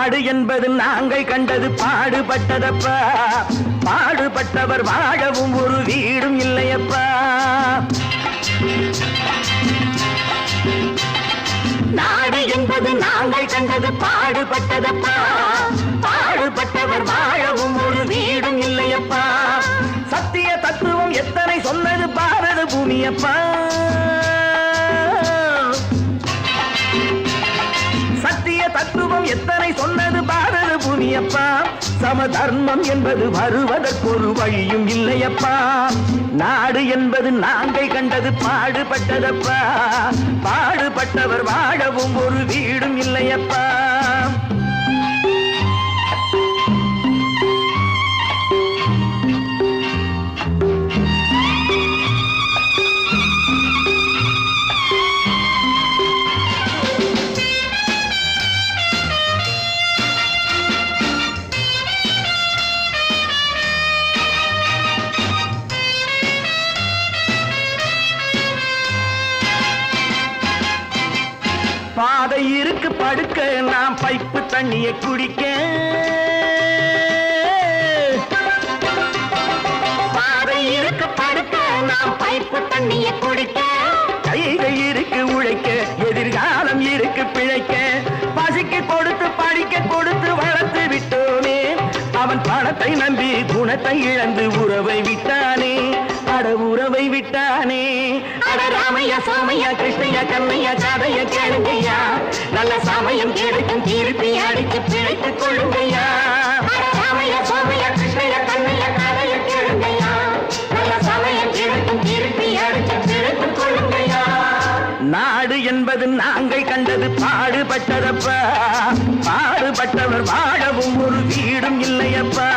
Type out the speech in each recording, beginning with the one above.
நாடு என்பது நாங்கள் கண்டது பாடுபட்டதப்பா, பாடுபட்டவர் வாழவும் ஒரு வீடும் இல்லையப்பா. நாடு என்பது நாங்கள் கண்டது பாடுபட்டதப்பா, பாடுபட்டவர் வாழவும் ஒரு வீடும் இல்லையப்பா. சத்திய தத்துவம் எத்தனை சொன்னது பாரத பூமியப்பா, சத்திய தத்துவம் எத்தனை சொன்னது பாரத பூமியப்பா. சம தர்மம் என்பது வருவதற்கு ஒரு வழியும் இல்லையப்பா. நாடு என்பது நாங்கள் கண்டது பாடுபட்டதப்பா, பாடுபட்டவர் வாழவும் ஒரு வீடும் இல்லையப்பா. பாதை இருக்கு படுக்க, நாம் பைப்பு தண்ணியை குடிக்க. பாதை இருக்கு படுக்க, நாம் பைப்பு தண்ணியை குடிக்க. கைகள் இருக்கு உழைக்க, எதிர்காலம் இருக்கு பிழைக்க. பசிக்கு கொடுத்து படிக்க கொடுத்து வளர்த்து விட்டோனே, அவன் பணத்தை நம்பி குணத்தை இழந்து உறவை விட்டானே, அட உறவை விட்டானே. அட ராமையா சோமையா கிருஷ்ணையா கண்ணையா கதைய கேளுங்கய்யா, நல்ல சமயம் கிடைக்கும் திருப்பி அடித்து பிழைத்துக் கொள்ளுங்கய்யா. ராமையா சோமையா கிருஷ்ணையா கண்ணையா கதைய கேளுங்கய்யா, நல்ல சமயம் கிடைக்கும் திருப்பி அடித்து பிழைத்துக் கொள்ளுங்கய்யா. நாடு என்பது நாங்கள் கண்டது பாடுபட்டதப்பா, பாடுபட்டவர் வாழவும் ஒரு வீடும் இல்லையப்பா.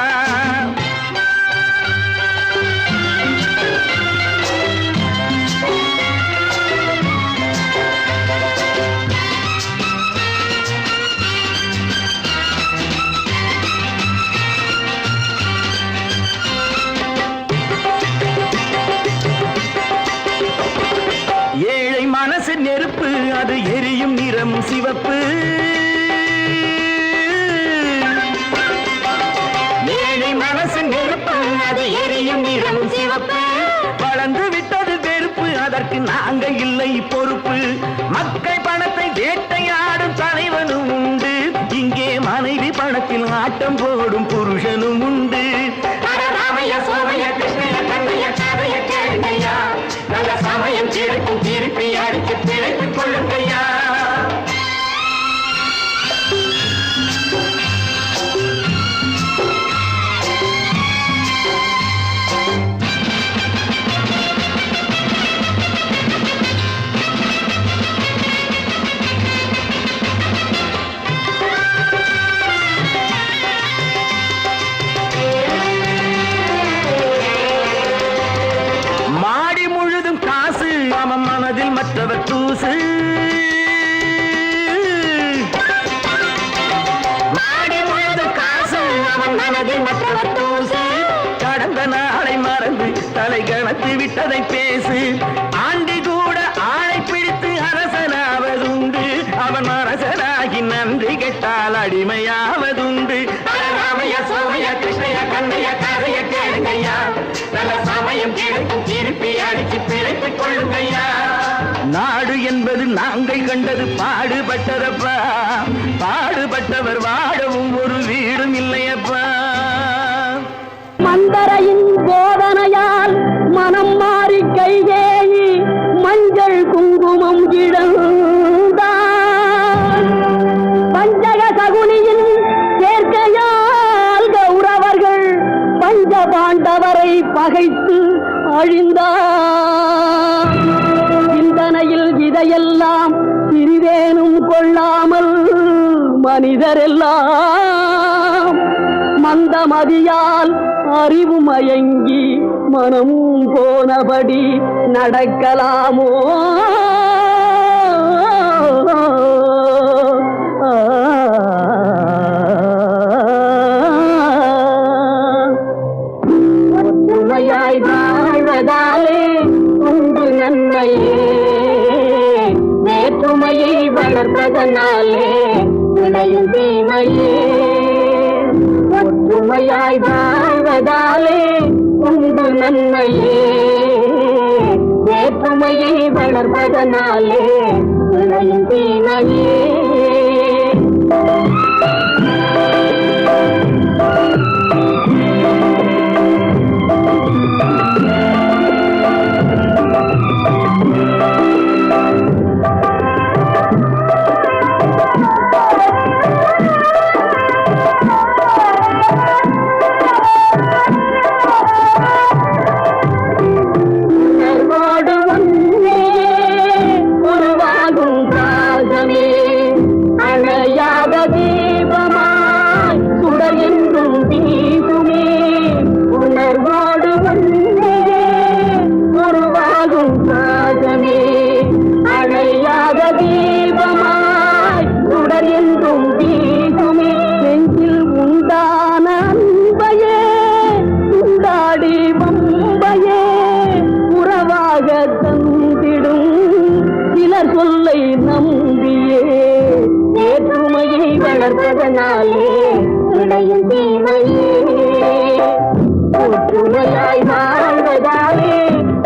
ஏழை மனசு நெருப்பு, அது எரியும் நிறம் சிவப்பு. ஏழை மனசு நெருப்பு, அது எரியும் நிறம் சிவப்பு. வளர்ந்து விட்டது வெறுப்பு, அதற்கு நாங்கள் இல்லை பொறுப்பு. மக்கள் பணத்தை வேட்டையாடும் தலைவனும் உண்டு, இங்கே மனைவி பணத்தில் ஆட்டம் போடும் புருஷனும் உண்டு. ராமையா சோமையா கிருஷ்ணையா கண்ணையா கதைய கேளுங்கய்யா, நல்ல சமயம் கிடைக்கும் திருப்பி அடித்து பிழைத்துக் கொள்ளுங்கய்யா. மனதில் மற்றவர் தூசு, மாடி முழுது காசு, அவன் மனதில் மற்றவர் தூசு. கடந்த நாளை மறந்து தலை கணத்து விட்டதை பேசு. ஆண்டி கூட ஆளை பிடித்து அரசனாவதுண்டு, அவன் அரசனாகி நன்றி கெட்டால் அடிமையாவதுண்டு. ராமையா சோமையா கிருஷ்ணையா கண்ணையா கதைய கேளுங்கய்யா, நல்ல சமயம் கிடைக்கும் திருப்பி அடிச்சு பிழைத்துக் கொள்ளுங்கய்யா. நாடு என்பது நாங்கள் கண்டது பாடுபட்டதப்பா, பாடுபட்டவர் வாழவும் ஒரு வீடும் இல்லையப்பா. மந்தரையின் போதனையால் மனம் மாறி கைகேயி மஞ்சள் குங்குமம் இழந்தான். பஞ்சக சகுனியின் சேர்க்கையால் கௌரவர்கள் பஞ்ச பாண்டவரை பகைத்து அழிந்தார். சிந்தனையில் இதையெல்லாம் சிறிதேனும் கொள்ளாமல் மனிதரெல்லாம் மந்தமதியால் அறிவு மயங்கி மனம் போனபடி நடக்கலாமோ? ஒற்றுமையாய் வாழ்வதாலே உண்டு நன்மையே, வேற்றுமையை வளர்ப்பதனாலே விளையும் தீமையே ஒற்றுமையாய் வாழ்வதாலே உண்டு நன்மையே வேற்றுமையை வளர்ப்பதனாலே விளையும் தீமையே சொல்லை நம்பியே வேற்றுமையை வளர்ப்பதனாலே விளையும் தீமையே ஒற்றுமையாய் வாழ்வதாலே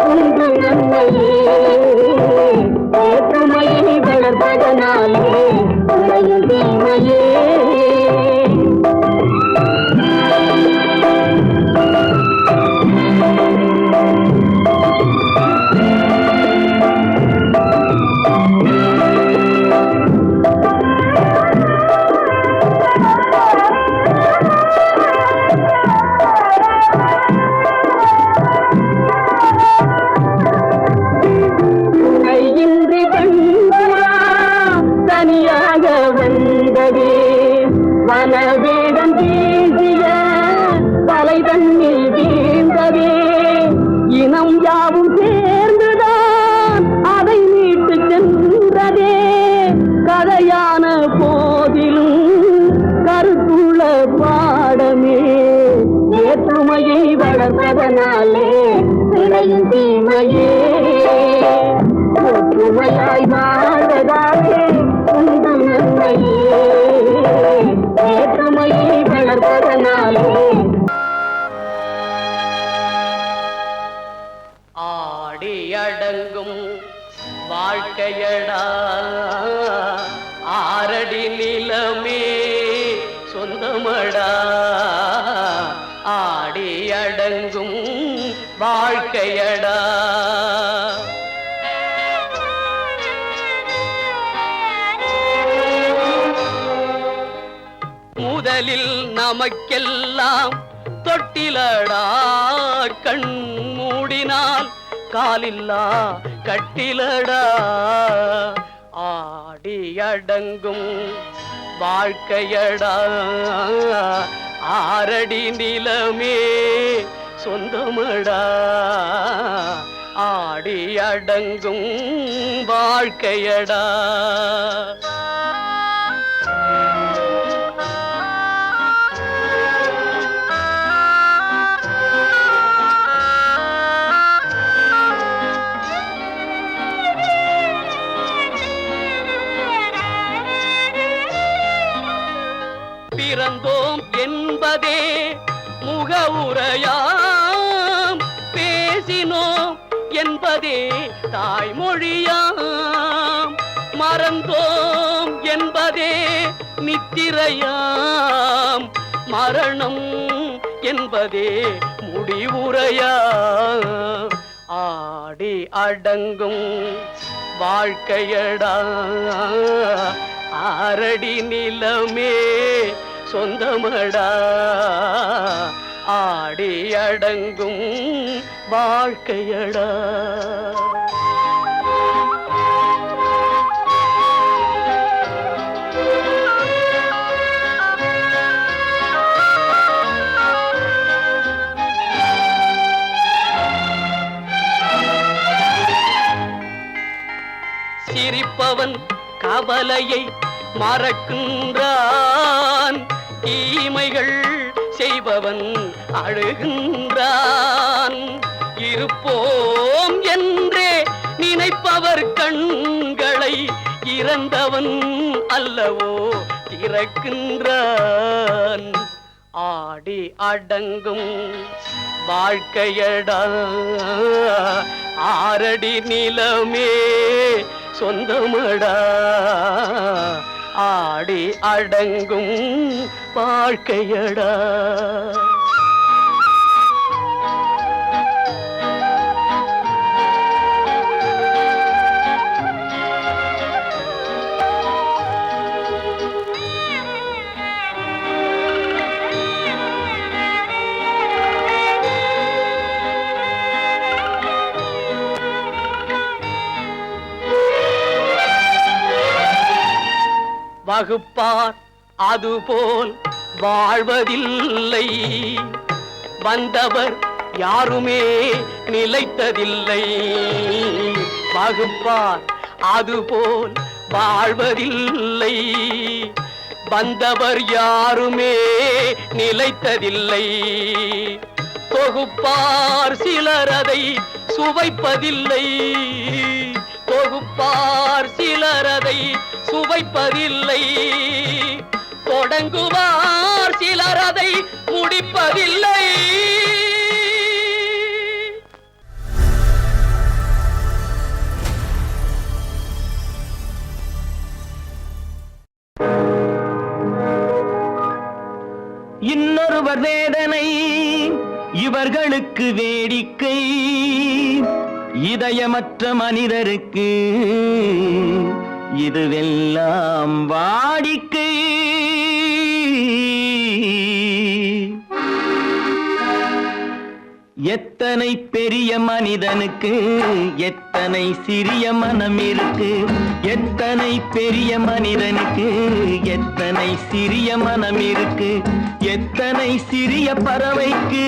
உண்டு நன்மையே வேற்றுமையை வளர்ப்பதனாலே விளையும் தீமையே வனவேடம் வீசிய தலை தண்ணீர் வீழ்ந்ததே இனம் யாவும் சேர்ந்துதான் அதை மீட்டு சென்றதே கதையான போதிலும் கருத்துள்ள பாடமே வேற்றுமையை வளர்ப்பதனாலே விளையும் தீமையே ஒற்றுமையாய் வாழ்வதாலே உண்டு நன்மையே வேற்றுமையை வளர்ப்பதனாலே ஆடி அடங்கும் வாழ்க்கையடா ஆரடி நிலமே சொந்தமடா ஆடி அடங்கும் வாழ்க்கையடா முதலில் நமக்கெல்லாம் தொட்டிலடா கண் மூடினால் காலில்லா கட்டிலடா ஆடி அடங்கும் வாழ்க்கையடா ஆரடி நிலமே சொந்தமடா ஆடி அடங்கும் வாழ்க்கையடா பிறந்தோம் என்பதே முகவுரையாம் பேசினோம் என்பதே தாய்மொழியாம் மறந்தோம் என்பதே நித்திரையாம் மரணம் என்பதே முடிவுரையாம் ஆடி அடங்கும் வாழ்க்கையடா ஆரடி நிலமே சொந்தமடா ஆடி அடங்கும் வாழ்க்கையடா சிரிப்பவன் கவலையை மறக்கின்றான் தீமைகள் செய்பவன் அழுகின்றான் இருப்போம் என்றே நினைப்பவர் கண்களை இறந்தவன் அல்லவோ பிறக்கின்றான். ஆடி அடங்கும் வாழ்க்கையடா, ஆரடி நிலமே சொந்தமடா. ஆடி அடங்கும் வாழ்க்கையடா. வகுப்பார் அதுபோல் வாழ்வதில்லை, வந்தவர் யாருமே நிலைத்ததில்லை. வகுப்பார் அதுபோல் வாழ்வதில்லை, வந்தவர் யாருமே நிலைத்ததில்லை. தொகுப்பார் சிலர் அதை சுவைப்பதில்லை, தொகுப்பார் சிலர் அதை சுவைப்பதில்லை. தொடங்குவார் சிலர் அதை முடிப்பதில்லை. இன்னொருவர் வேதனை இவர்களுக்கு வேடிக்கை, இதயமற்ற மனிதருக்கு இதுவெல்லாம் வாடிக்கை. எத்தனை பெரிய மனிதனுக்கு எத்தனை சிறிய மனம் இருக்கு, எத்தனை பெரிய மனிதனுக்கு எத்தனை சிறிய மனம் இருக்கு. எத்தனை சிறிய பறவைக்கு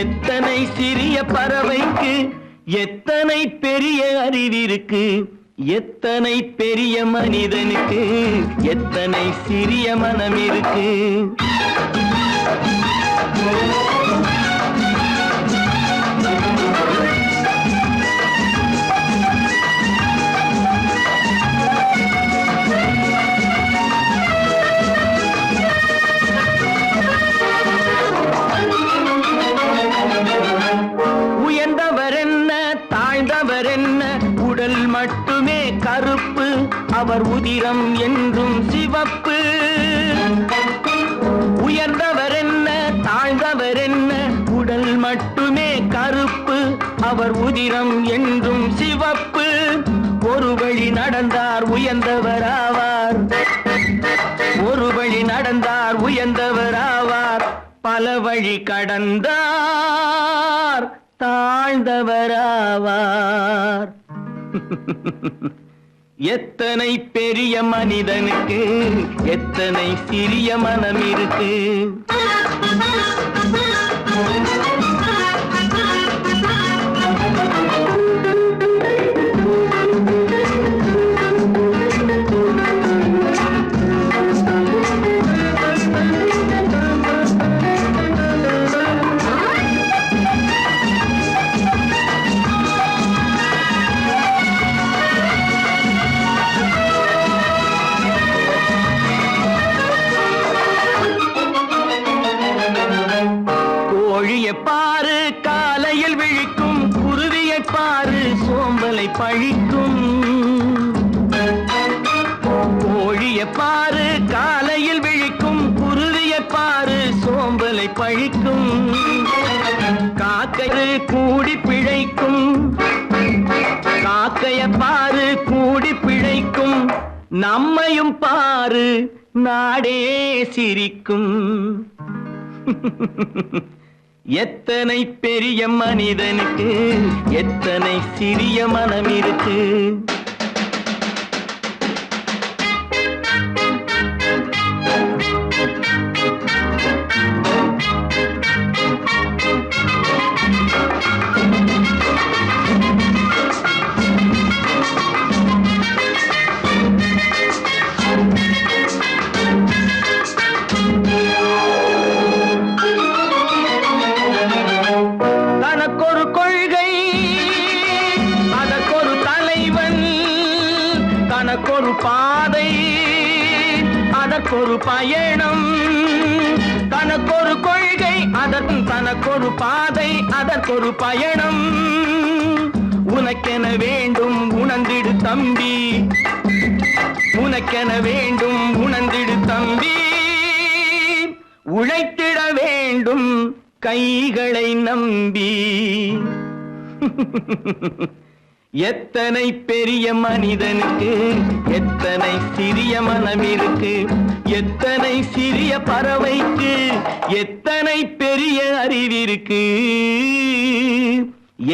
எத்தனை சிறிய பறவைக்கு எத்தனை பெரிய அறிவிருக்கு. எத்தனை பெரிய மனிதனுக்கு எத்தனை சிறிய மனம் இருக்கு. உயர்ந்தவர் என்ன தாழ்ந்தவர் என்ன, உடல் மட்டுமே கருப்பு, அவர் உதிரம் என்றும் சிவப்பு. உயர்ந்தவர் என்ன தாழ்ந்தவர் என்ன, உடல் மட்டுமே கருப்பு, அவர் உதிரம் என்றும் சிவப்பு. ஒரு வழி நடந்தார் உயர்ந்தவர் ஆவார், ஒரு வழி நடந்தார் உயர்ந்தவர் ஆவார். பல வழி கடந்தார் தாழ்ந்தவர் ஆவார். எத்தனை பெரிய மனிதனுக்கு எத்தனை சிறிய மனம் இருக்கு. பாரு காலையில் விழிக்கும், குருவியை பாரு சோம்பலை பழிக்கும். கோழியை பாரு காலையில் விழிக்கும், குருவியை பாரு சோம்பலை பழிக்கும். காக்கை கூடி பிழைக்கும், காக்கைய பாரு கூடி பிழைக்கும். நம்மையும் பாரு நாடே சிரிக்கும். எத்தனை பெரிய மனிதனுக்கு எத்தனை சிறிய மனம் இருக்கு. தனக்கொரு பயணம், தனக்கொரு கொள்கை, அதற்கும் தனக்கொரு பாதை, அதற்கொரு பயணம். உனக்கென வேண்டும் உணர்ந்திடு தம்பி, உனக்கென வேண்டும் உணர்ந்திடு தம்பி. உழைத்திட வேண்டும் கைகளை நம்பி. எத்தனை பெரிய மனிதனுக்கு எத்தனை சிறிய மனம் இருக்கு, எத்தனை சிறிய பறவைக்கு எத்தனை பெரிய அறிவிருக்கு.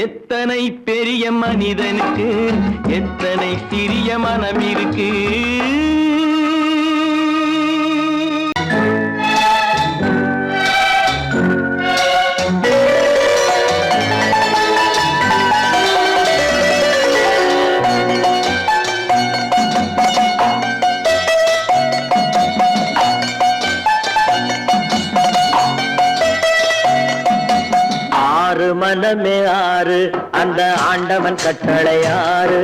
எத்தனை பெரிய மனிதனுக்கு எத்தனை சிறிய மனம் இருக்கு. மனமே ஆறு அந்த ஆண்டவன் கட்டளை ஆறு,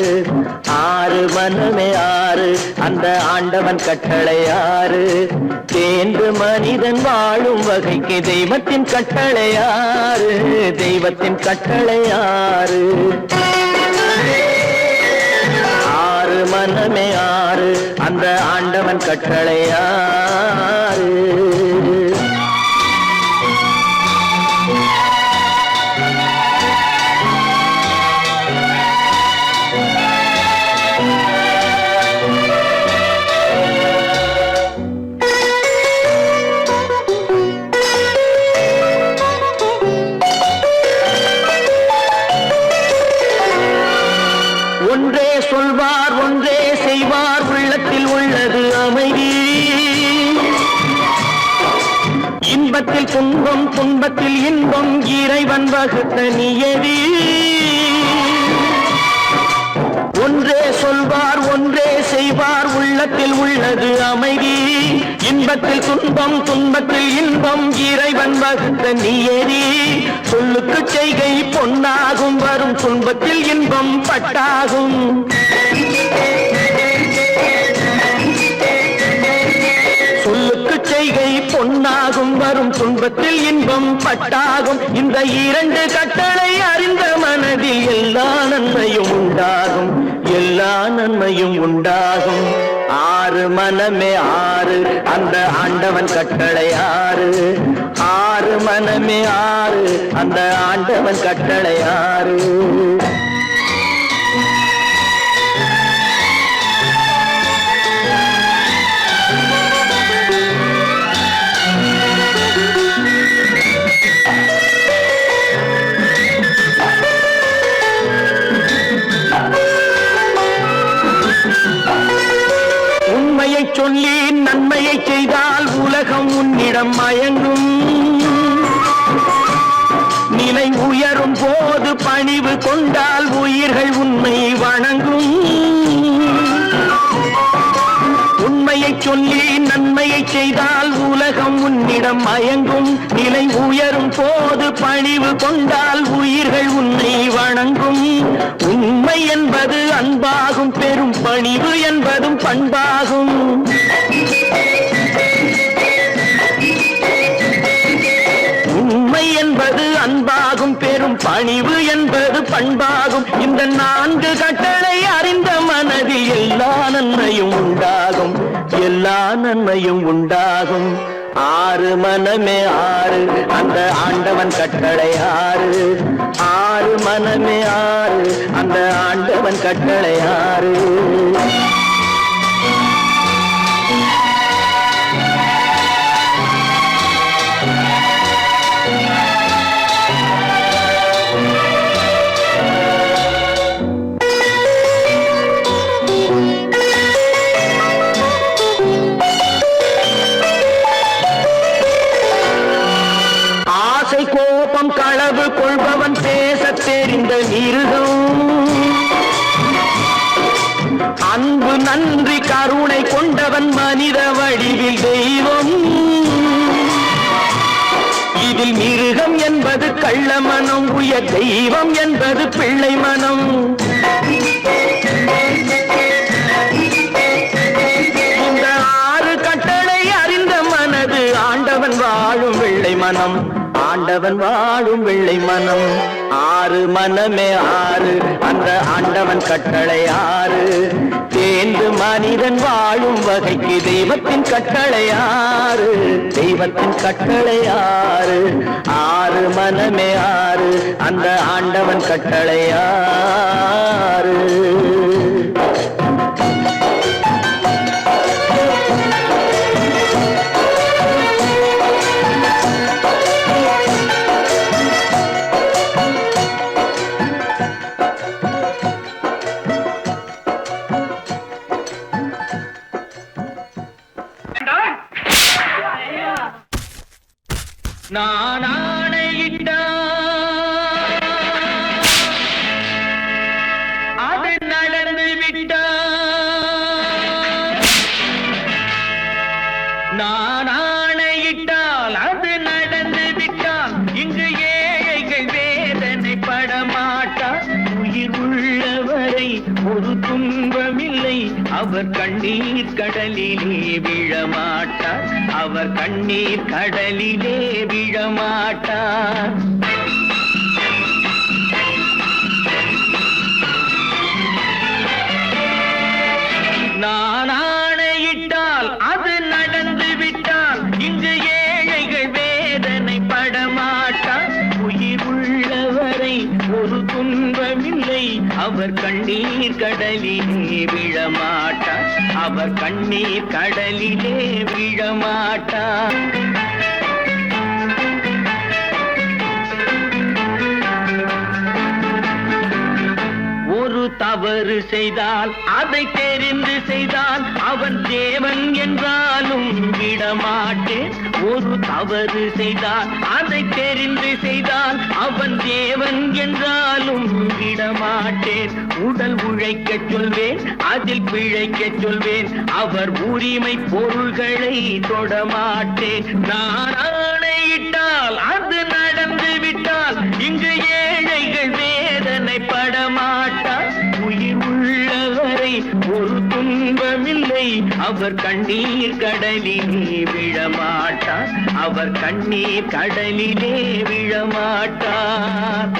ஆறு மனமே ஆறு அந்த ஆண்டவன் கட்டளை ஆறு. தேர்ந்து மனிதன் வாழும் வகைக்கு தெய்வத்தின் கட்டளை ஆறு, தெய்வத்தின் கட்டளை ஆறு. ஆறு மனமே ஆறு அந்த ஆண்டவன் கட்டளை ஆறு. ஒன்றே சொல்வார் ஒன்றே செய்வார், உள்ளத்தில் உள்ளது அமைதி. இன்பத்தில் துன்பம் துன்பத்தில் இன்பம், இறைவன் வகுத்த நியதி. ஒன்றே சொல்வார் ஒன்றே செய்வார், உள்ளத்தில் உள்ளது அமைதி. இன்பத்தில் துன்பம் துன்பத்தில் இன்பம், இறைவன் வகுத்த நியதி. சொல்லுக்கு செய்கை பொன்னாகும், வரும் துன்பத்தில் இன்பம் பட்டாகும். சொல்லுக்கு செய்கை பொன்னாகும், வரும் துன்பத்தில் இன்பம் பட்டாகும். இந்த இரண்டு கட்டளை அறிந்த மனதில் எல்லா நன்மையும் உண்டாகும், எல்லா நன்மையும் உண்டாகும். ஆறு மனமே ஆறு அந்த ஆண்டவன் கட்டளை ஆறு, ஆறு மனமே ஆறு அந்த ஆண்டவன் கட்டளை ஆறு. உண்மையை சொல்லி நன்மையை செய்தால் உலகம் உன்னிடம் மயங்கும். நிலை உயரும் போது பணிவு கொண்டால் உயிர்கள் உன்னை வணங்கும். உண்மையை சொல்லி நன்மையை செய்தால் உலகம் உன்னிடம் மயங்கும். நிலை உயரும் போது பணிவு கொண்டால் உயிர்கள் உன்னை வணங்கும். உண்மை என்பது அன்பாகும், பெரும் பணிவு என்பதும் பண்பாகும். உண்மை என்பது அன்பாகும், பெரும் பணிவு என்பது பண்பாகும். இந்த நான்கு கட்டளை அறிந்த மனதில் எல்லா நன்மையும் உண்டாகும், எல்லா நன்மையும் உண்டாகும். ஆறு மனமே ஆறு அந்த ஆண்டவன் கட்டளை ஆறு, ஆறு மனமே ஆறு அந்த ஆண்டவன் கட்டளை ஆறு. கோபம் களவு கொள்பவன் பேச தெரிந்த மிருகம். அன்பு நன்றி கருணை கொண்டவன் மனித வடிவில் தெய்வம். இதில் மிருகம் என்பது கள்ள மனம், உயர் தெய்வம் என்பது பிள்ளை மனம். இந்த ஆறு கட்டளை மனம் ஆண்டவன் வாழும் வெள்ளை மனம் ஆறு மனமே ஆறு அந்த ஆண்டவன் கட்டளை ஆறு தேர்ந்து மனிதன் வாழும் வகைக்கு தெய்வத்தின் கட்டளை ஆறு தெய்வத்தின் கட்டளை ஆறு ஆறு மனமே ஆறு அந்த ஆண்டவன் கட்டளை ஆறு நான் ஆணையிட்டால் அது நடந்து விட்டால் நான் ஆணையிட்டால் அது நடந்து விட்டால் இங்கு ஏழைகள் வேதனை படமாட்டார் உயிர் உள்ளவரை ஒரு துன்பமில்லை அவர் கண்ணீர் கடலிலே விழமாட்டார் அவர் கண்ணீர் கடலிலே விழமாட்டார் நான் ஆணையிட்டால் அது நடந்து விட்டால் இங்கு ஏழைகள் வேதனை படமாட்டார் உயிர் உள்ளவரை ஒரு துன்பமில்லை அவர் கண்ணீர் கடலிலே விழமாட்டார் அவர் கண்ணீர் கடலிலே விழமாட்டார் ஒரு தவறு செய்தால் அதை தெரிந்து செய்தால் அவன் தேவன் என்றாலும் விடமாட்டேன் ஒரு தவறு செய்தால் அதை தெரிந்து செய்தால் அவன் தேவன் என்றாலும் விடமாட்டேன் உடல் உழைக்கச் சொல்வேன் அதில் பிழைக்கச் சொல்வேன் அவர் உரிமை பொருள்களை தொடமாட்டேன் நான் ஆணையிட்டால் அது நடந்து விட்டால் இங்கு ஏழைகள் வேதனை படமாட்டார் உயிர் உள்ளவரை ஒரு துன்பமில்லை அவர் கண்ணீர் கடலிலே விழமாட்டார் அவர் கண்ணீர் கடலிலே விழமாட்டார்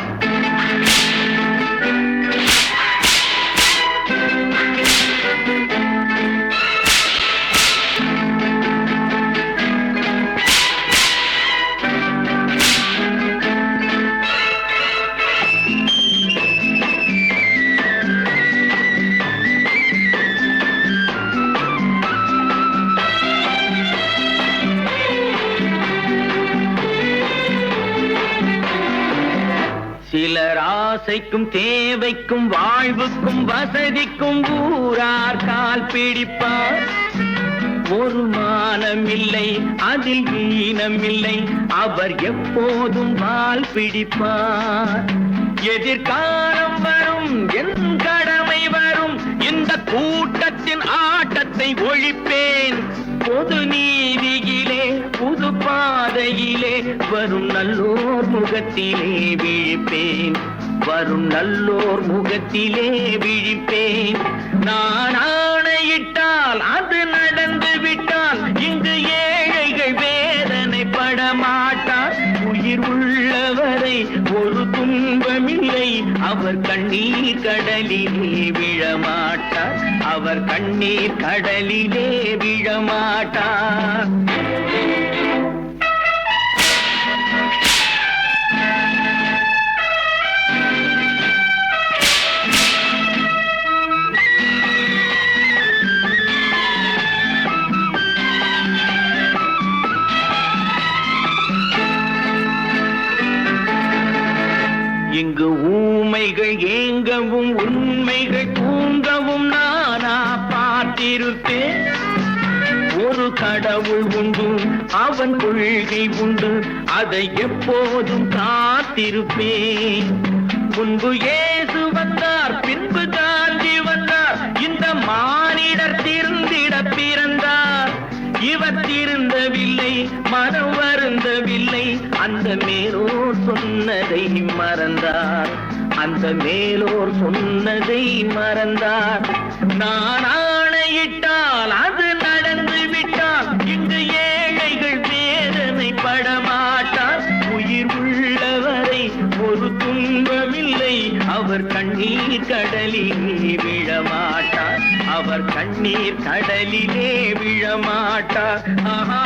சிலர் ஆசைக்கும் தேவைக்கும் வாழ்வுக்கும் வசதிக்கும் ஊரார் கால் பிடிப்பார் ஒரு மானமில்லை அதில் ஈனமில்லை அவர் எப்போதும் வால் பிடிப்பார் எதிர்காலம் வரும் என் கடமை வரும் இந்த கூட்டத்தின் ஆட்டத்தை ஒழிப்பேன் பொது நீதியிலே புது பாதையிலே வரும் நல்லோர் முகத்திலே விழிப்பேன் வரும் நல்லோர் முகத்திலே விழிப்பேன் நான் ஆணையிட்டால் அது நடந்து விட்டால் இங்கு ஏழைகள் வேதனை படமாட்டார் உயிர் உள்ளவரை ஒரு துன்பமில்லை அவர் கண்ணீர் கடலிலே விழமாட்டார் அவர் கண்ணீர் கடலிலே விழமாட்டார் இங்கு ஊமைகள் ஏங்கவும் உண்மைகள் தூங்கவும் நானா பார்த்திருப்பேன் ஒரு கடவுள் உண்டு அவன் கொள்கை உண்டு அதை எப்போதும் காத்திருப்பேன் முன்பு இயேசு வந்தார் பின்பு காந்தி வந்தார் இந்த மானிடர் திருந்திட பிறந்தார் இவர் திருந்தவில்லை மனம் வருந்தவில்லை அந்த மேலோர் சொன்னதை மறந்தார் அந்த மேலோர் சொன்னதை மறந்தார் நான் ஆணையிட்டால் அது நடந்து விட்டால் இங்கு ஏழைகள் வேதனை படமாட்டார் ஒரு துன்பமில்லை அவர் கண்ணீர் கடலிலே விழமாட்டார் அவர் கண்ணீர் கடலிலே விழமாட்டார் ஆஹா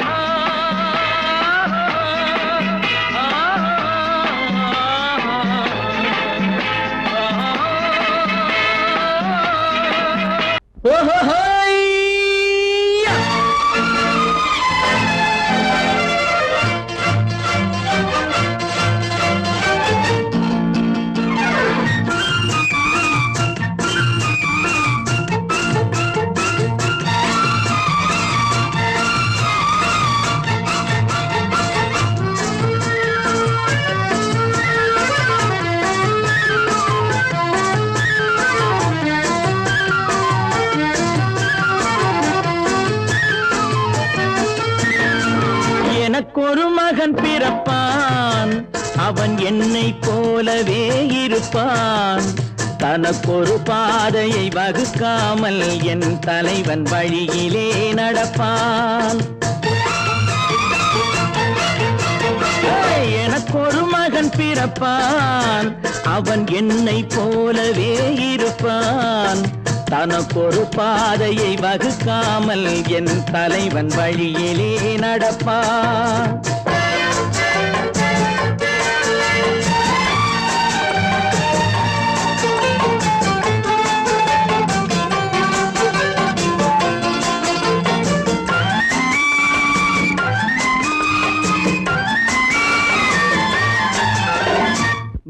ஒரு மகன் பிறப்பான் அவன் என்னை போலவே இருப்பான் தனக்கொரு பாதையை வகுக்காமல் என் தலைவன் வழியிலே நடப்பான் எனக்கொரு மகன் பிறப்பான் அவன் என்னை போலவே இருப்பான் தனக்கொரு பாதையை வகுக்காமல் என் தலைவன் வழியிலே நடப்பான்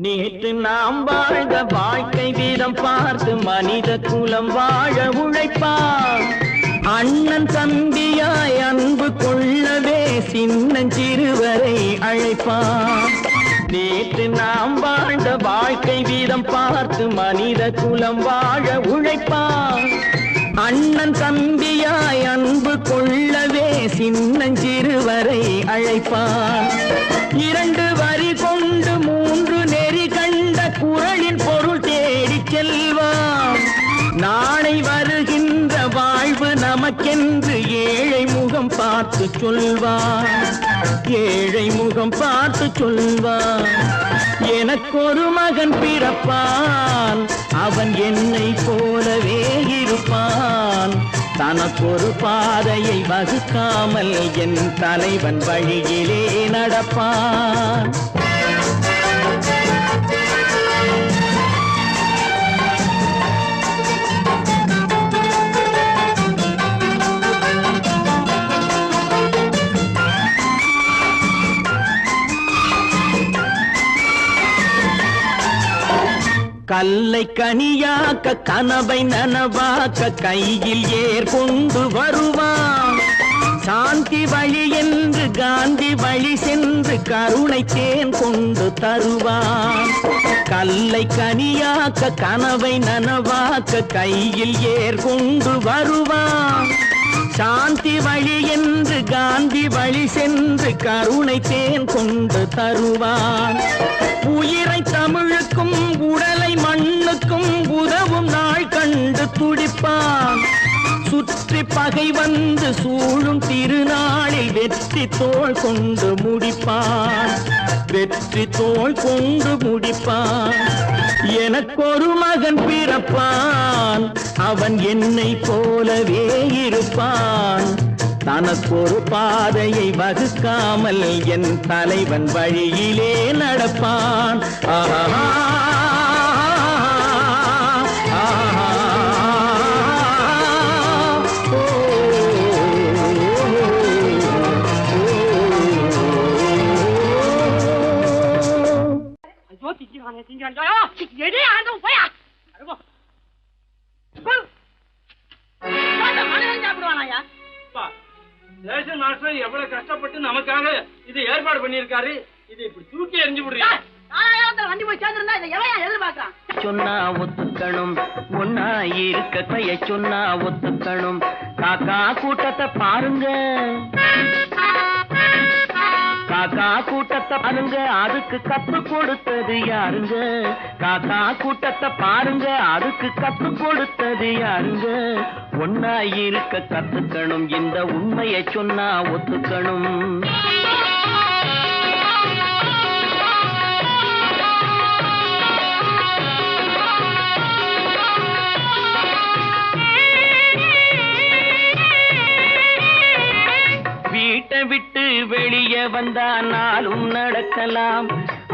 நேற்று நாம் வாழ்ந்த வாழ்க்கை வீதம் பார்த்து மனித குலம் வாழ உழைப்பான் அண்ணன் தம்பியாய் அன்பு கொள்ளவே சின்னஞ்சிறுவரை அழைப்பான் நேற்று நாம் வாழ்ந்த வாழ்க்கை வீதம் பார்த்து மனித குலம் வாழ உழைப்பான் அண்ணன் தம்பியாய் அன்பு கொள்ளவே சின்னஞ்சிறுவரை அழைப்பான் இரண்டு வரி கொண்டு மூன்று நெறி கண்ட குறளின் பொருள் தேடி செல்வான் நாளை வருகின்ற வாழ்வு நமக்கென்று ஏழை முகம் பார்த்து சொல்வான் ஏழை முகம் பார்த்து சொல்வான் எனக்கொரு மகன் பிறப்பான் அவன் என்னை போலவே இருப்பான் தனக்கொரு பாதையை வகுக்காமல் என் தலைவன் வழியிலே நடப்பான் கல்லை கனியாக்க கனவை நனவாக்க கையில் ஏற்கொண்டு வருவான் சாந்தி வழி என்று காந்தி வழி சென்று கருணை தேன் கொண்டு தருவான் கல்லை கனியாக்க கனவை நனவாக்க கையில் ஏற்கொண்டு வருவான் சாந்தி வழி என்று காந்தி வழி சென்று கருணை தேன் கொண்டு தருவான் உயிரை தமிழுக்கும் உடலை மண்ணுக்கும் உதவும் நாள் கண்டு துடிப்பான் சுற்றி பகை வந்து சூழும் திருநாளில் வெற்றி தோள் கொண்டு முடிப்பான் வெற்றி தோள் கொண்டு முடிப்பான் எனக்கொரு மகன் பிறப்பான் அவன் என்னை போலவே இருப்பான் தனக்கொரு பாதையை வகுக்காமல் என் தலைவன் வழியிலே நடப்பான் ஆஹா ரேஷன் மாஸ்டர் எவ்வளவு கஷ்டப்பட்டு நமக்காக இது ஏற்பாடு பண்ணிருக்காரு. இது இப்படி தூக்கி எறிஞ்சு விடுறீங்க. வண்டி போய் சேர்ந்திருந்தா இதை எவையா எதிர்பார்க்கலாம். சொன்னா ஒத்துக்கணும் ஒன்னா இருக்க கைய சொன்னா ஒத்துக்கணும். காக்கா கூட்டத்தை பாருங்க காக்கா கூட்டத்தை பாருங்க அதுக்கு கத்து கொடுத்தது யாருங்க. காக்கா கூட்டத்தை பாருங்க அதுக்கு கத்து கொடுத்தது யாருங்க. ஒன்னா இருக்க கத்துக்கணும் இந்த உண்மையை சொன்னா ஒத்துக்கணும். வந்தா நாளும் நடக்கலாம்,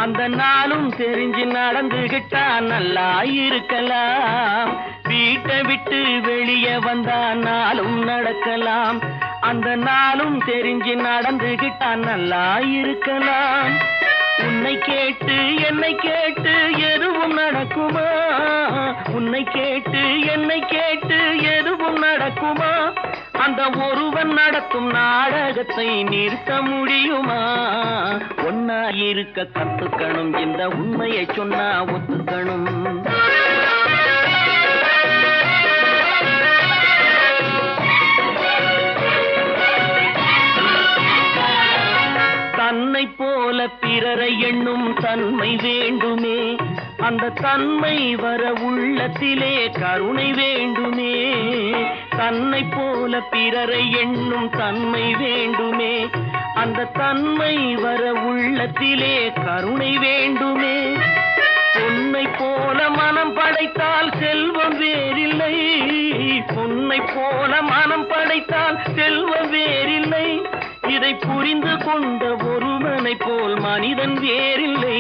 அந்த நாளும் தெரிஞ்சு நடந்துகிட்டா நல்லா இருக்கலாம். வீட்டை விட்டு வெளியே வந்தா நாளும் நடக்கலாம், அந்த நாளும் தெரிஞ்சு நடந்துகிட்டா நல்லா இருக்கலாம். உன்னை கேட்டு என்னை கேட்டு எதுவும் நடக்குமா, உன்னை கேட்டு என்னை கேட்டு எதுவும் நடக்குமா, அந்த ஒருவன் நடத்தும் நாடகத்தை நிறுத்த முடியுமா? ஒன்னா இருக்க கத்துக்கணும், இந்த உண்மையை சொன்னா ஒத்துக்கணும். தன்னை போல பிறரை எண்ணும் தன்மை வேண்டுமே, அந்த தன்மை வர உள்ளத்திலே கருணை வேண்டுமே. தன்னை போல பிறரை எண்ணும் தன்மை வேண்டுமே, அந்த தன்மை வர உள்ளத்திலே கருணை வேண்டுமே. பொன்னை போல மனம் படைத்தால் செல்வம் வேறில்லை, பொன்னை போல மனம் படைத்தால் செல்வம் வேறில்லை. இதை புரிந்து கொண்ட ஒருவனை போல் மனிதன் வேறில்லை.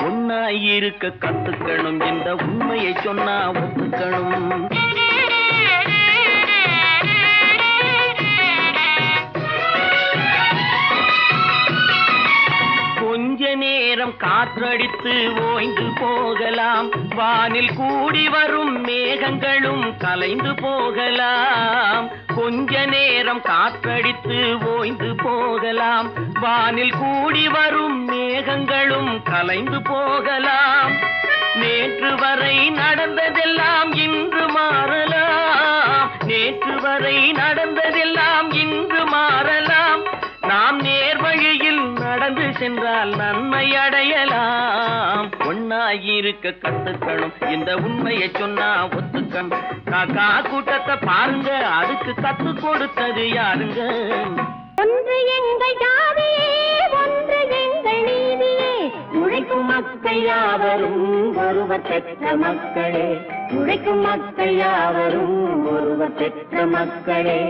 ஒன்னாயிருக்க கத்துக்கணும், இந்த உண்மையை சொன்னா ஒத்துக்கணும். கொஞ்ச நேரம் காற்றடித்து ஓய்ந்து போகலாம், வானில் கூடி வரும் மேகங்களும் கலைந்து போகலாம். கொஞ்ச நேரம் காற்றடித்து ஓய்ந்து போகலாம், வானில் கூடி வரும் மேகங்களும் கலைந்து போகலாம். நேற்று வரை நடந்ததெல்லாம் இன்று மாறலாம், நேற்று வரை நடந்ததெல்லாம் இன்று மாறலாம். நாம் நேர்வழியில் நடந்து சென்றால் நன்மை அடையலாம். ஒன்னாயிருக்க கத்துக்கணும், இந்த உண்மையை சொன்னா ஒத்துக்கணும். காக்கா கூட்டத்தை பாருங்க, அதுக்கு கத்து கொடுத்தது யாருங்க? ஒன்று எங்கள் ஜாதியே, ஒன்று எங்கள் நீதியே, உழைக்கும் மக்கள் யாவரும் ஒருவர் பெற்ற மக்களே, உழைக்கும் மக்கள் யாவரும் ஒருவர் பெற்ற மக்களே.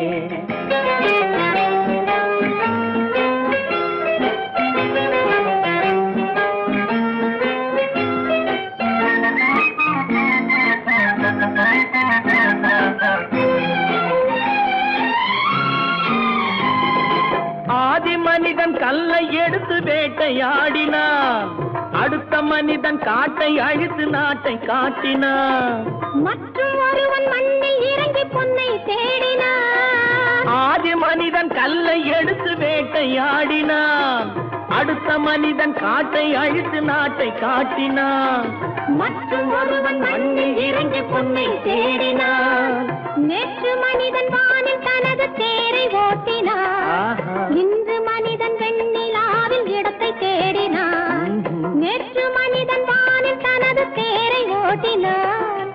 ஆதி மனிதன் கல்லை எடுத்து வேட்டையாடினான், அடுத்த மனிதன் காட்டை அழித்து நாட்டை காட்டினான். மற்றும் ஒருவன் மண்ணில் இறங்கி பொன்னை தேடினான். ஆதி மனிதன் கல்லை எடுத்து வேட்டையாடினான், அடுத்த மனிதன் காட்டை அழித்து நாட்டை காட்டினான். மற்றும் ஒருவன் மண்ணில் இறங்கி பொன்னை தேடினான். நேற்று மனிதன் வானில் தனது தேரை ஓட்டினான், இன்று மனிதன் வெண்ணிலாவில் இடத்தை தேடினான். நேற்று மனிதன் வானில் தனது தேரை ஓட்டினான்,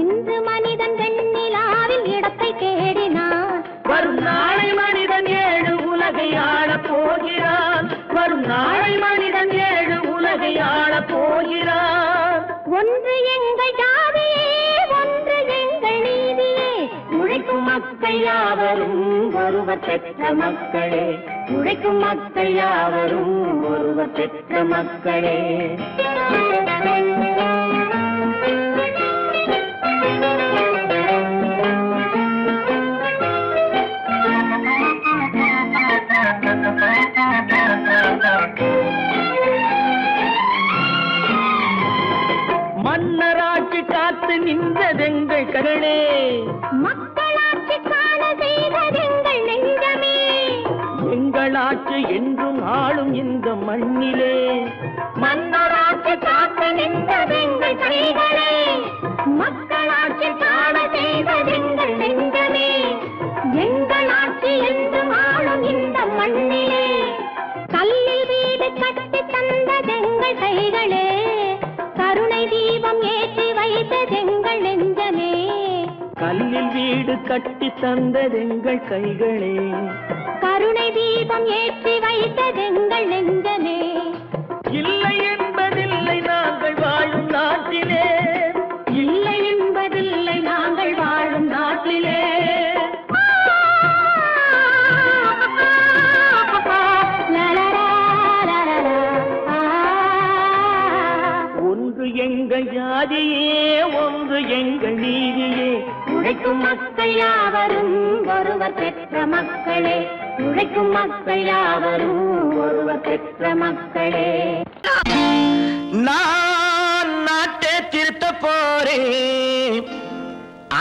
இன்று மனிதன் வெண்ணிலாவில் இடத்தை தேடினான். வரும் நாளை மனிதன் 7 உலகை ஆளப் போகிறான், வரும் நாளை மனிதன் 7 உலகை ஆளப் போகிறான். ஒன்று எங்கள் ஜாதியே, ஒன்று எங்கள் நீதியே, உழைக்கும் மக்கள் யாவரும் ஒருவர் பெற்ற மக்களே, உழைக்கும் மக்கள் யாவரும் ஒருவர் பெற்ற மக்களே. மன்னராட்சி காத்து நின்றதெங்கள் கரளே, மக்களாட்சி காண செய்வதெங்கள் நெஞ்சமே, எங்களாட்சி என்றும் ஆளும் இந்த மண்ணிலே. மன்னராட்சி காத்து நின்றதெங்கள் கைகளே, மக்களாட்சி காண செய்வதெங்கள் நெஞ்சமே, எங்களாட்சி என்றும் ஆளும் இந்த மண்ணிலே. கல்லில் வீடு கட்டி தந்ததெங்கள் கைகளே, கருணை தீபம் ஏற்றி வைத்ததெங்கள் நெஞ்சமே. கல்லில் வீடு கட்டி தந்ததெங்கள் கைகளே, கருணை தீபம் ஏற்றி வைத்ததெங்கள் நெஞ்சமே. இல்லை என்பதில்லை நாங்கள் வாழும் நாட்டிலே, இல்லை என்பதில்லை நாங்கள் வாழும் நாட்டிலே. லா லா ஒன்று எங்கள் ஜாதியே, ஒன்று எங்கள் நீதியே. உழைக்கும் மக்கள் யாவரும் ஒருவர் பெற்ற மக்களே, உழைக்கும் மக்கள் யாவரும் ஒருவர் பெற்ற மக்களே. நான் நாட்டை திருத்த போறேன்,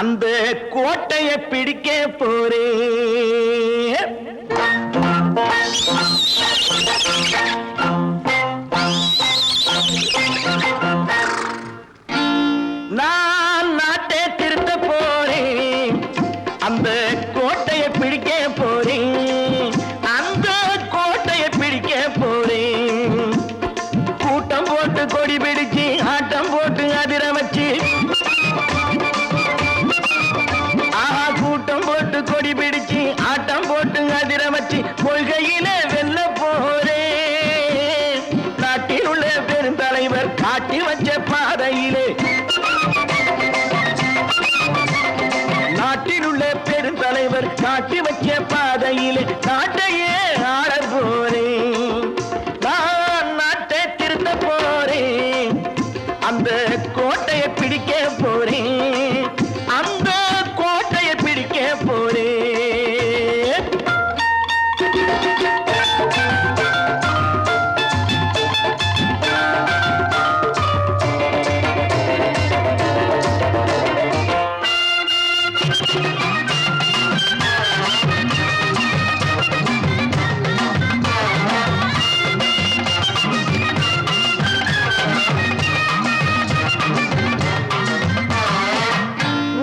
அந்த கோட்டையை பிடிக்க போறேன். நான் நாட்டை திருத்த போறேன், அந்த கோட்டையை பிடிக்க போறேன், அந்த கோட்டையை பிடிக்க போறேன். கூட்டம் போட்டு கொடி பிடிச்சு ஆட்டம் போட்டு அதிர வச்சு, கூட்டம் போட்டு கொடி பிடிச்சு ஆட்டம் போட்டு அதிர வச்சு கொள்கையில வெல்ல போறேன். நாட்டில் உள்ள பெருந்தலைவர் காட்டி வச்ச பாதையிலே, நாட்டில் உள்ள பெருந்தலைவர் காட்டி வச்ச பாதையிலே நாட்டையே ஆள போறேன். நான் நாட்டை திருத்த போறேன், அந்த கோட்டையை பிடிக்க போறேன், அந்த கோட்டையை பிடிக்க போறேன்.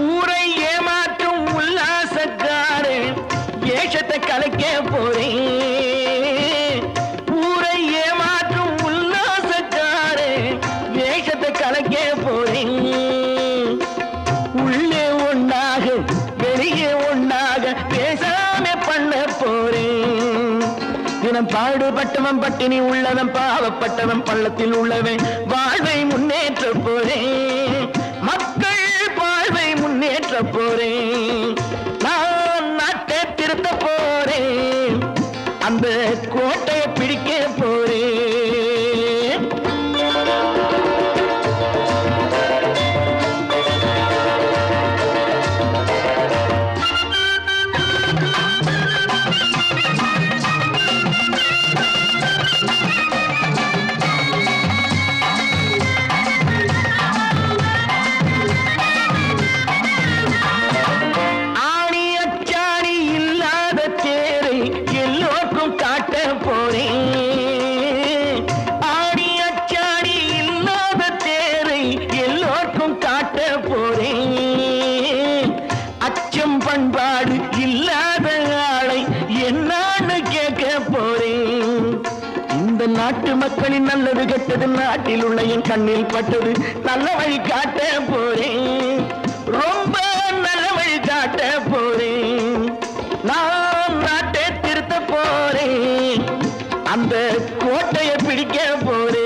ஊரை ஏமாற்றும் உல்லாசக்காரன் ஏஷத்தை கலைக்க போறேன். ஊரை ஏமாற்றும் உல்லாசக்காரன் ஏஷத்தை கலைக்க போறேன். உள்ளே ஒண்ணாக வெளியே ஒண்ணாக பேசாம பண்ண போறேன். தினம் பாடுபட்டவன் பட்டினி உள்ளவன் பாவப்பட்டவன் பள்ளத்தில் உள்ளவன் வாழ்வை முன்னேற்ற போறேன். மக்கள் வாழ்வை முன்னேற்ற போறேன். நான் நாட்டை திருத்த போறேன், அந்த கோட்டையை பிடிக்க போறேன். ஆணி அச்சாணி இல்லாத தேரை எல்லோருக்கும் காட்ட போறேன். ஆணி அச்சாணி இல்லாத தேரை எல்லோருக்கும் காட்ட போறேன். அச்சம் பண்பாடு இல்லாத ஆளை என்னான்னு கேட்க போறேன். இந்த நாட்டு மக்களின் நல்லது கெட்டது நாட்டில் உள்ள என் கண்ணில் பட்டது, நல்ல வழி காட்ட போறேன், ரொம்ப நல்ல வழி காட்ட போறேன். நான் நாட்டை திருத்த போறேன், அந்த கோட்டையை பிடிக்க போறேன்.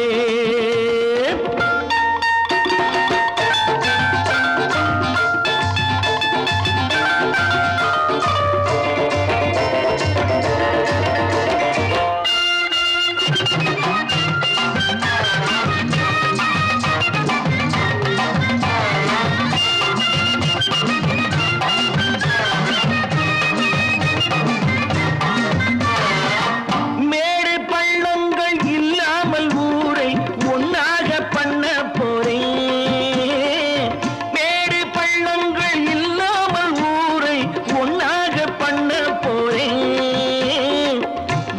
மேடு பள்ளங்கள் இல்லாமல் ஊரை ஒன்னாக பண்ண போறேன். மேடு பள்ளங்கள் இல்லாமல் ஊரை ஒன்னாக பண்ண போறேன்.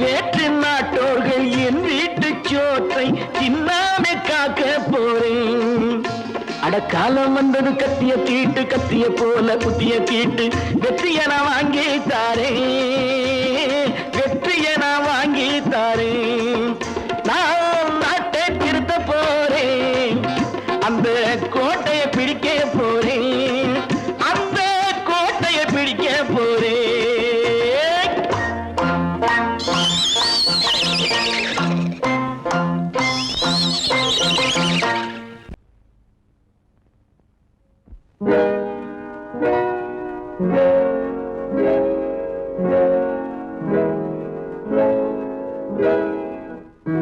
வேற்று நாட்டோர்கள் என் வீட்டு சோற்றை தின்னாம காக்க போறேன். அடக்காலம் வந்தது கத்திய தீட்டு, கத்திய போல குத்திய தீட்டு, வெற்றிய நான் வாங்கி தாரேன், வெற்றிய நான் வாங்கி தாரேன். நான் நாட்டை திருத்த போறேன், அந்த கோட்டையை பிடிக்க போறேன், அந்த கோட்டையை பிடிக்க போறேன். உழைக்கும் மக்கள் யாவரும் ஒருவர் பெற்ற மக்களே, உழைக்கும் மக்கள் யாவரும் ஒருவர் பெற்ற மக்களே. நான் நாட்டை திருத்த போறேன், அந்த கோட்டையை பிடிக்க போறேன், அந்த கோட்டையை பிடிக்க போறேன். நான் நாட்டை திருத்த போறேன், அந்த கோட்டையை பிடிக்க போறேன். நான் நாட்டை திருத்த போறேன், அந்த கோட்டையை பிடிக்க போறேன். நான் நாட்டை திருத்த போறேன், அந்த கோட்டையை பிடிக்க போறேன்.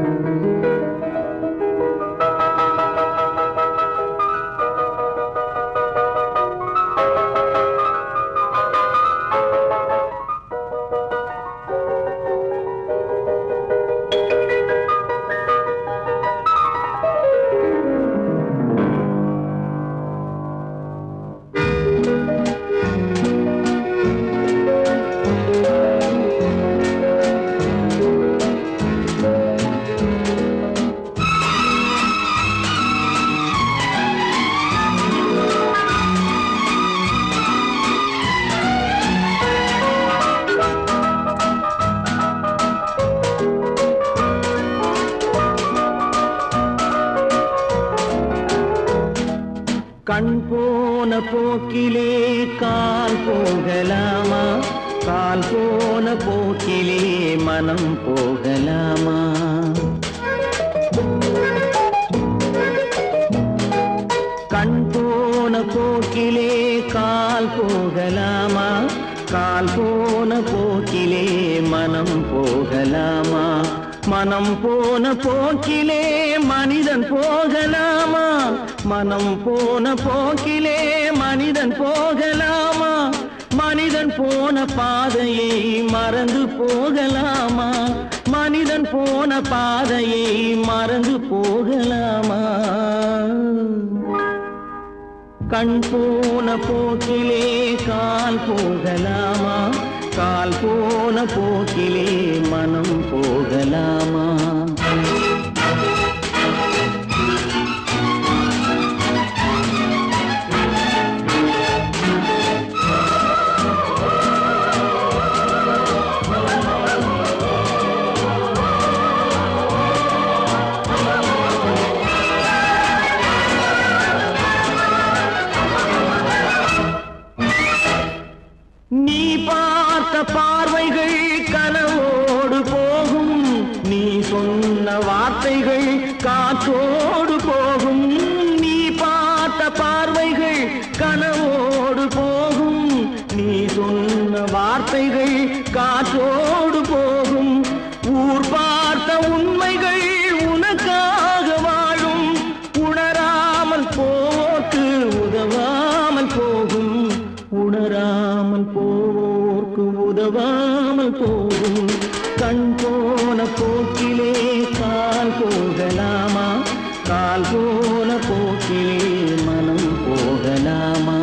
கண் போன போக்கிலே கால் போகலாமா, கால் போன போக்கிலே மனம் போகலாமா? கண் போன போக்கிலே கால் போகலாமா, கால் போன போக்கிலே மனம் போகலாமா? மனம் போன போக்கிலே மனிதன் போகலாமா, மனம் போன போக்கிலே மனிதன் போகலாமா? மனிதன் போன பாதையை மறந்து போகலாமா, மனிதன் போன பாதையை மறந்து போகலாமா? கண் போன போக்கிலே கால் போகலாமா, கால் போன போக்கிலே மனம் போகலாமா? நீ பார்த்த பார்வைகள் கனவோடு போகும், நீ சொன்ன வார்த்தைகள் காற்றோடு போகும். நீ பார்த்த பார்வைகள் கனவோடு போகும், நீ சொன்ன வார்த்தைகள் காற்றோடு போகும். ஊர் பார்த்த உண்மைகள் உனக்காக வாழும், உணராமல் போக்கு உதவாமல் போகும், உணராமல் போக்கு உதவாமல் போகும். கண் போன போக்கிலே கால் போகலாமா, கால் போன போக்கிலே மனம் போகலாமா?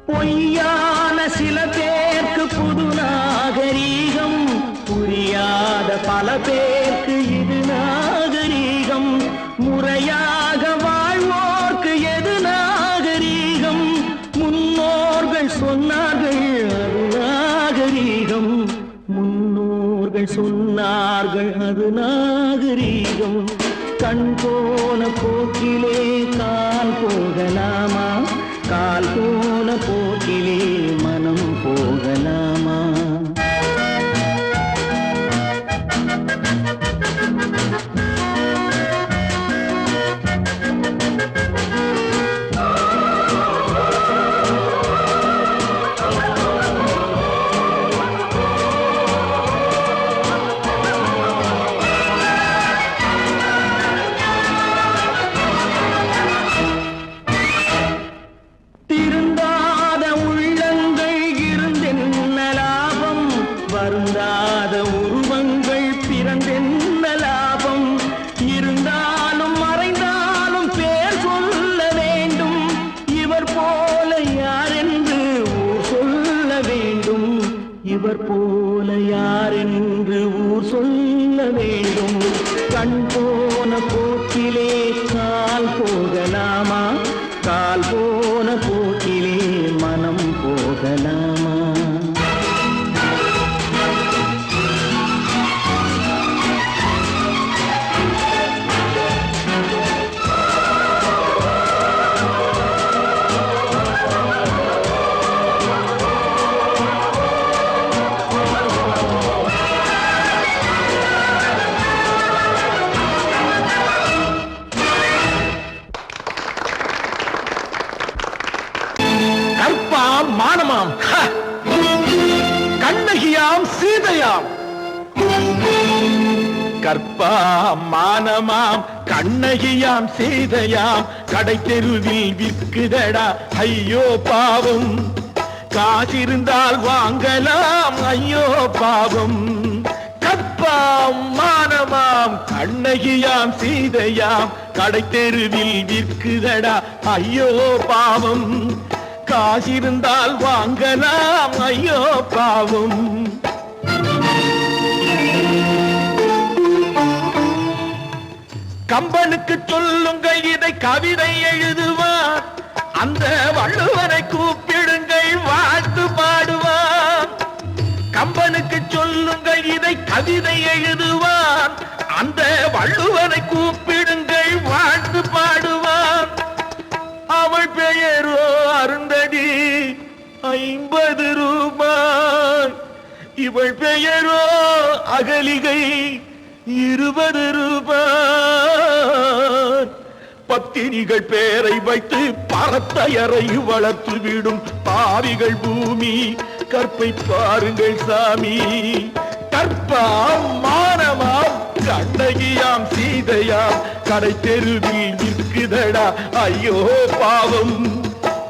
பொய்யான சில பேருக்கு புது நாகரீகம், புரியாத பல பேருக்கு இது நாகரீகம். முறையாக வாழ்வோர்க்கு எது நாகரீகம்? முன்னோர்கள் சொன்னார்கள் அது நாகரீகம், முன்னோர்கள் சொன்னார்கள் அது நாகரீகம். கண் போன போக்கிலே கால் போகலாமா, கால் போன போக்கிலே மனம் போகலாமா? திருந்தாத உள்ளங்கள் இருந்தென்ன லாபம், வருந்தாத உருவங்கள் பிறந்தென்ன லாபம்? இருந்தாலும் மறைந்தாலும் பேர் சொல்ல வேண்டும், இவர் போல யாரென்று ஊர் சொல்ல வேண்டும், இவர் போல யாரென்று ஊர் சொல்ல வேண்டும். கண் போன போக்கிலே கால் போகலாமா, கால் போன போக்கிலே மனம் போகலாமா? கற்பாம் மானமாம், கண்ணகியாம் சீதையாம். கற்பாம் மானமாம் கண்ணகியாம் சீதையாம், கடை தெருவில் விற்குதடா ஐயோ பாவம். காசிருந்தால் வாங்கலாம் ஐயோ பாவம். கண்ணகியாம் சீதையாம் கடை தெருவில் விற்குதடா ஐயோ பாவம் காசிருந்தால் வாங்கலாம் ஐயோ பாவம் கம்பனுக்கு சொல்லுங்கள் இதை கவிதை எழுதுவார் அந்த வள்ளுவரை கூப்பிடுங்கள் வாழ்த்து பாடுவார் கம்பனுக்கு சொல்லுங்கள் இதை கவிதை எழுதுவார் அந்த வள்ளுவரை கூப்பிடுங்கள் வாழ்த்து பாடுவார் அவள் பெயரோ அருந்ததி 50 ரூபாய் இவள் பெயரோ அகலிகை 20 ரூபாய் பத்தினிகள் பேரை வைத்து பரத்தையரை வளர்த்து விடும் பாவிகள் பூமி கற்பை பாருங்கள் சாமி கற்பாம் மானமாம் கண்ணகியாம் சீதையாம் கடை தெருவில் விற்குதடா ஐயோ பாவம்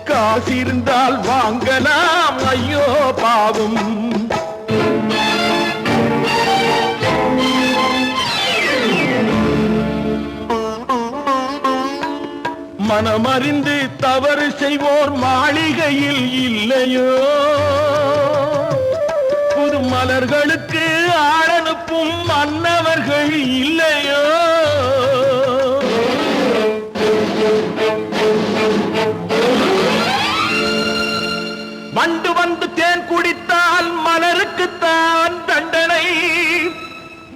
காசிருந்தால் வாங்கலாம் ஐயோ பாவம் மனமறிந்து தவறு செய்வோர் மாளிகையில் இல்லையோ புது மலர்களுக்கு ஆளனுப்பும் மன்னவர்கள் இல்லையோ வண்டு வந்து தேன் குடித்தால் மலருக்குத்தான் தண்டனை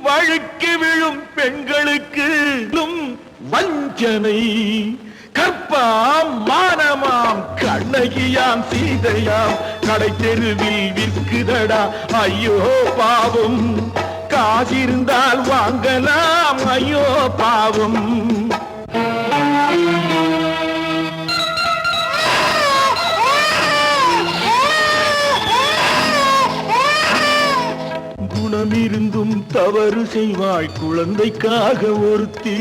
வழுக்கி விழும் பெண்களுக்கு வஞ்சனை கற்பாம் மானமாம் கண்ணகியாம் சீதையாம் கடை தெருவில் விற்குதடா ஐயோ பாவம் காசிருந்தால் வாங்கலாம் ஐயோ பாவம் குணமிருந்தும் தவறு செய்வாய் குழந்தைக்காக ஒருத்தி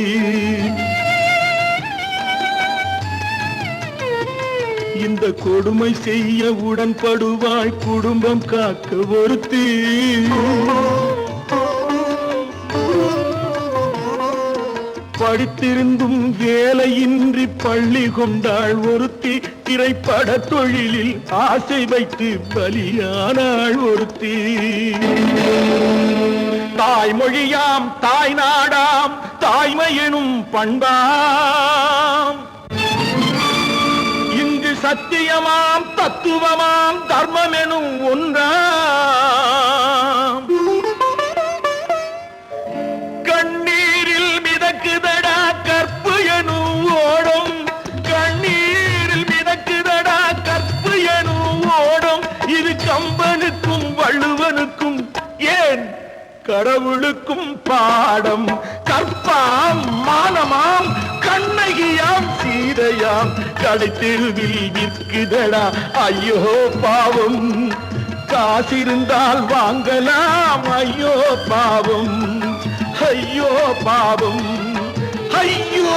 இந்த கொடுமை செய்ய உடன்படுவாய் குடும்பம் காக்க ஒருத்தி படித்திருந்தும் வேலையின்றி பள்ளி கொண்டாள் ஒருத்தி திரைப்பட தொழிலில் ஆசை வைத்து பலியானாள் ஒருத்தி தாய்மொழியாம் தாய் நாடாம் தாய்மையெனும் பண்பாம் சத்தியமாம் தத்துவமாம் தர்மம் எனும் ஒன்றாம் கண்ணீரில் மிதக்குதடா கற்பு எனும் ஓடும் கண்ணீரில் மிதக்குதடா கற்பு எனும் ஓடும் இது கம்பனுக்கும் வள்ளுவனுக்கும் ஏன் கடவுளுக்கும் பாடம் கற்பாம் மானமாம் கண்ணகியாம் சீதையாம் கடை தெருவில் விற்குதடா ஐயோ பாவம் காசிருந்தால் வாங்கலாம் ஐயோ பாவம் ஐயோ பாவம் ஐயோ